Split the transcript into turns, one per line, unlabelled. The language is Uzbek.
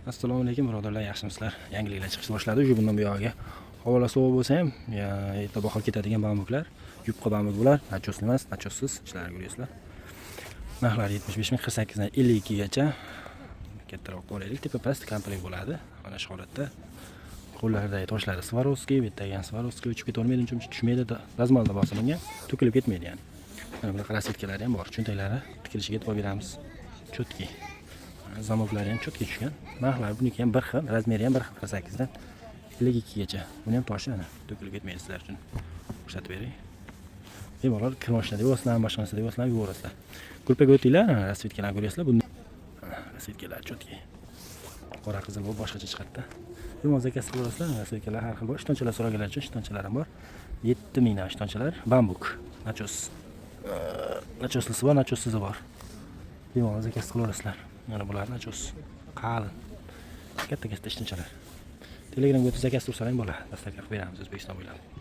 Assalomu alaykum birodarlar, yaxshimisizlar? Yangiliklar chiqishni boshladi. Shu bundan buyog'iga havola sovuq bo'lsa ham, erta bahor ketadigan bambuklar, yupqa bambuk bular, nachosli emas, nachossiz ishlari ko'ryapsizlar. Narxlari 75 ming, 48 dan 52 gacha. Kattaroq qo'laylik, tepa past komplekt bo'ladi. Mana shu holatda. Qo'llaridagi toshlari Swarovski, bu yerda ham Swarovski uchib ketavermaydi, uncha tushmaydi, razmalda bosilgan, to'kilib ketmaydi yani. Mana bunaqa rasvetkalari ham bor. Cho'ntaklari tikilishiga e'tibor beramiz. Chotki. Zamoklari ham chotki tushgan. Narxlari buniki ham bir xil, razmeri ham bir xil, 48 dan 52 gacha. Buni ham toshi ana, to'kilib ketmaydi sizlar uchun. Ko'rsatib beray. Bemalol kirmoshina deb olsizlar, boshqa narsa deb olsizlar, yuborasizlar. Gruppaga o'tinglar, rasvetkalarni ko'ryapsizlar. Buni rasvetkalar chotki. Qora qizil bo'lib boshqacha chiqadi. Bemalol zakaz qilasizlar, rasvetkalar har xil bor. Ishtonchalar so'raganlar uchun ishtonchalar ham bor. 7000 dan ishtonchalar, bambuk, nachos. Nachoslisi bor, nachossizi bor. Bemalol zakaz qilasizlar. Mana bular nachos. Qalin. Katta-katta ishtonchalar. Telegramga o'tib zakaz tursalar ham bo'ladi. Dastlab beramiz O'zbekiston bo'ylab.